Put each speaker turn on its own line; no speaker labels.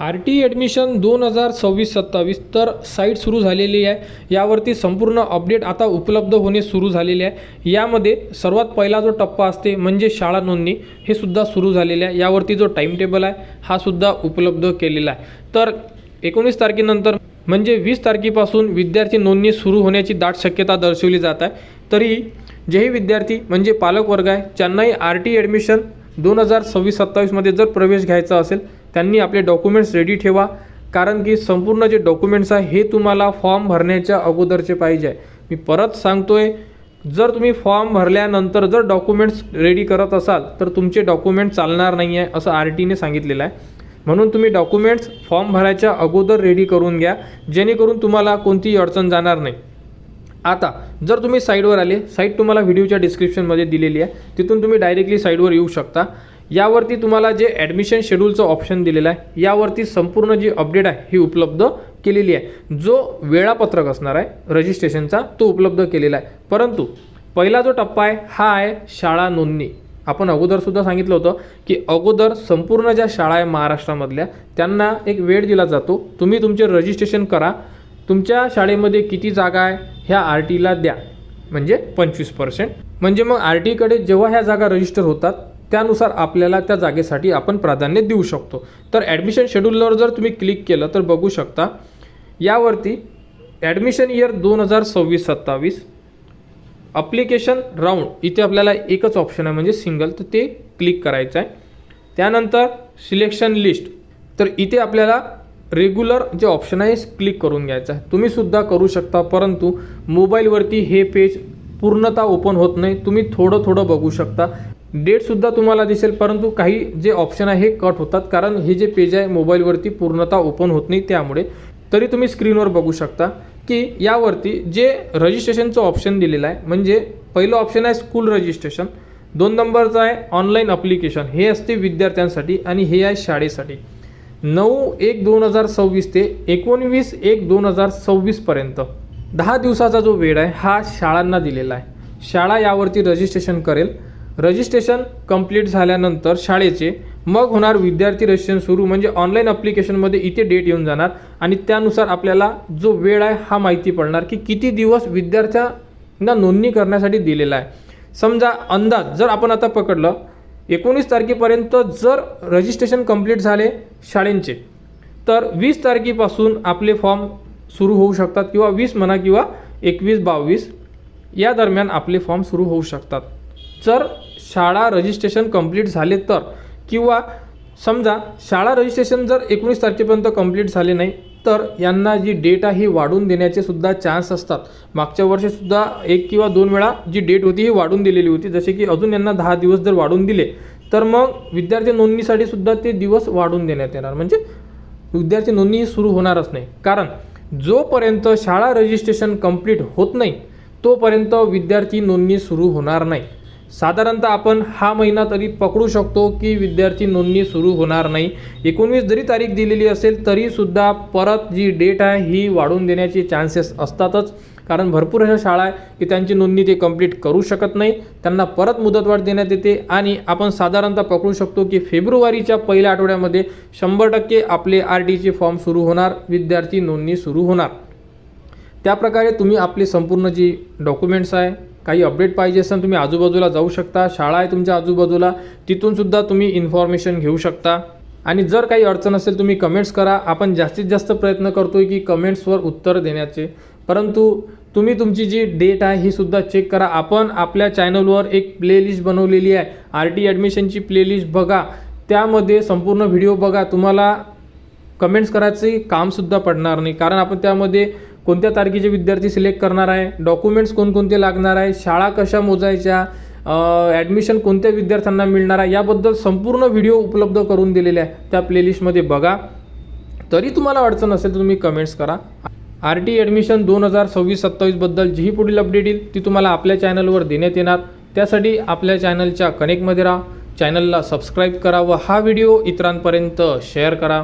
RT admission 2026-27 तर site सुरू झालेली आहे। यावरती संपूर्ण अपडेट आता उपलब्ध होणे सुरू झालेले आहे। यामध्ये सर्वात पहिला जो टप्पा असते म्हणजे शाळा नोंदणी हे सुद्धा सुरू झालेले आहे। यावरती जो टाइम टेबल आहे हा सुद्धा उपलब्ध केलेला आहे। तर 19 तारखेनंतर म्हणजे 20 तारखेपासून विद्यार्थी नोंदणी सुरू होण्याची दाट शक्यता दर्शवली जात आहे। तरी जेही विद्यार्थी म्हणजे पालक वर्ग आहे ज्यांनाही RT ॲडमिशन 2026-27 मध्ये जर प्रवेश घ्यायचा असेल त्यांनी आपले डॉक्युमेंट्स रेडी ठेवा, कारण की संपूर्ण जे डॉक्युमेंट्स आहे हे तुम्हाला फॉर्म भरण्याच्या अगोदरचे पाहिजे। मी परत सांगतोय, जर तुम्ही फॉर्म भरल्यानंतर जर डॉक्युमेंट्स रेडी करत असाल तर तुमचे डॉक्युमेंट चालणार नाही आहे असं RTने सांगितलेलं आहे। म्हणून तुम्ही डॉक्युमेंट्स फॉर्म भरायच्या अगोदर रेडी करून घ्या, जेणेकरून तुम्हाला कोणतीही अडचण जाणार नाही। आता जर तुम्ही साईटवर आले, साईट तुम्हाला व्हिडिओच्या डिस्क्रिप्शनमध्ये दिलेली आहे, तिथून तुम्ही डायरेक्टली साईटवर येऊ शकता। यावरती तुम्हाला जे ॲडमिशन शेड्यूलचं ऑप्शन दिलेलं आहे यावरती संपूर्ण जी अपडेट आहे ही उपलब्ध केलेली आहे। जो वेळापत्रक असणार आहे रजिस्ट्रेशनचा तो उपलब्ध केलेला आहे। परंतु पहिला जो टप्पा आहे हा आहे शाळा नोंदणी। आपण अगोदरसुद्धा सांगितलं होतं की अगोदर संपूर्ण ज्या शाळा आहे महाराष्ट्रामधल्या त्यांना एक वेळ दिला जातो, तुम्ही तुमचे रजिस्ट्रेशन करा, तुमच्या शाळेमध्ये किती जागा आहे ह्या RTला द्या, म्हणजे 25%। म्हणजे मग RTकडे जेव्हा ह्या जागा रजिस्टर होतात त्यानुसार आपल्याला त्या जागेसाठी आपण प्राधान्य देऊ शकतो। तर ॲडमिशन शेड्यूलवर जर तुम्ही क्लिक केलं तर बघू शकता यावरती ॲडमिशन इयर 2026-27 ॲप्लिकेशन राऊंड इथे आपल्याला एकच ऑप्शन आहे म्हणजे सिंगल, तर ते क्लिक करायचं आहे। त्यानंतर सिलेक्शन लिस्ट, तर इथे आपल्याला रेग्युलर जे ऑप्शन आहे क्लिक करून घ्यायचं आहे। तुम्ही सुद्धा करू शकता, परंतु मोबाईलवरती हे पेज पूर्णतः ओपन होत नाही, तुम्ही थोडं थोडं बघू शकता। डेटसुद्धा तुम्हाला दिसेल, परंतु काही जे ऑप्शन आहे हे कट होतात, कारण हे जे पेज आहे मोबाईलवरती पूर्णतः ओपन होत नाही त्यामुळे। तरी तुम्ही स्क्रीनवर बघू शकता की यावरती जे रजिस्ट्रेशनचं ऑप्शन दिलेलं आहे, म्हणजे पहिलं ऑप्शन आहे स्कूल रजिस्ट्रेशन, 2 नंबरचं आहे ऑनलाईन ॲप्लिकेशन, हे असते विद्यार्थ्यांसाठी, आणि हे आहे शाळेसाठी। 9/1/2026 ते 19/1/2026 पर्यंत 10 दिवसाचा जो वेळ आहे हा शाळांना दिलेला आहे। शाळा यावरती रजिस्ट्रेशन करेल। रजिस्ट्रेशन कंप्लीट झाल्यानंतर शाळेचे मग होणार विद्यार्थी रजिस्ट्रेशन सुरू, म्हणजे ऑनलाईन ॲप्लिकेशनमध्ये इथे डेट येऊन जाणार आणि त्यानुसार आपल्याला जो वेळ आहे हा माहिती पडणार की किती दिवस विद्यार्थ्यांना नोंदणी करण्यासाठी दिलेला आहे। समजा अंदाज जर आपण आता पकडलं 19 तारखेपर्यंत जर रजिस्ट्रेशन कंप्लीट झाले शाळेंचे, तर 20 तारखेपासून आपले फॉर्म सुरू होऊ शकतात, किंवा 20 म्हणा किंवा 21-22 या दरम्यान आपले फॉर्म सुरू होऊ शकतात जर शाळा रजिस्ट्रेशन कंप्लीट झाले तर। किंवा समजा शाळा रजिस्ट्रेशन जर 19 तारखेपर्यंत कंप्लीट झाले नाही तर यांना जी डेट आहे ही वाढवून देण्याचे सुद्धा चान्स असतात। मागच्या वर्षीसुद्धा 1 किंवा 2 वेळा जी डेट होती ही वाढवून दिलेली होती, जसे की अजून यांना 10 दिवस जर वाढवून दिले तर मग विद्यार्थी नोंदणीसाठी सुद्धा ते दिवस वाढवून देण्यात येणार, म्हणजे विद्यार्थी नोंदणी सुरू होणारच नाही। कारण जोपर्यंत शाळा रजिस्ट्रेशन कंप्लीट होत नाही तोपर्यंत विद्यार्थी नोंदणी सुरू होणार नाही। साधारणतः आपण हा महिना तरी पकडू शकतो की विद्यार्थी नोंदणी सुरू होणार नाही। 19 जरी तारीख दिलेली असेल तरीसुद्धा परत जी डेट आहे ही वाढवून देण्याचे चान्सेस असतातच, कारण भरपूर अशा शाळा आहे की त्यांची नोंदणी ते कंप्लीट करू शकत नाही, त्यांना परत मुदतवाढ देण्यात येते, आणि आपण साधारणतः पकडू शकतो की फेब्रुवारीच्या पहिल्या आठवड्यामध्ये 100% आपले RTचे फॉर्म सुरू होणार, विद्यार्थी नोंदणी सुरू होणार। त्याप्रकारे तुम्ही आपले संपूर्ण जी डॉक्युमेंट्स आहे, काही अपडेट पाहिजे असेल तुम्ही आजूबाजूला जाऊ शकता, शाळा आहे तुमच्या आजूबाजूला तिथून सुद्धा तुम्ही इन्फॉर्मेशन घेऊ शकता। आणि जर काही अडचण असेल तुम्ही कमेंट्स करा, आपण जास्तीत जास्त प्रयत्न करतोय की कमेंट्सवर उत्तर देण्याचे। परंतु तुम्ही तुमची जी डेट आहे ही सुद्धा चेक करा। आपण आपल्या चॅनलवर एक प्लेलिस्ट बनवलेली आहे, RT ॲडमिशनची प्लेलिस्ट बघा, त्यामध्ये संपूर्ण व्हिडिओ बघा, तुम्हाला कमेंट्स करायचे कामसुद्धा पडणार नाही, कारण आपण त्यामध्ये कोणत्या तारखेचे विद्यार्थी सिलेक्ट करणार आहे, डॉक्युमेंट्स कोणकोणते लागणार आहे, शाळा कशा मोजायच्या, ॲडमिशन कोणत्या विद्यार्थ्यांना मिळणार आहे याबद्दल संपूर्ण व्हिडिओ उपलब्ध करून दिलेले आहे, त्या प्लेलिस्टमध्ये बघा। तरी तुम्हाला अडचण असेल तर तुम्ही कमेंट्स करा। RT ॲडमिशन 2026-27 बद्दल जी पुढील अपडेट येईल ती तुम्हाला आपल्या चॅनलवर देण्यात येणार। त्यासाठी आपल्या चॅनलच्या कनेक्टमध्ये राहा, चॅनलला सबस्क्राईब करा व हा व्हिडिओ इतरांपर्यंत शेअर करा।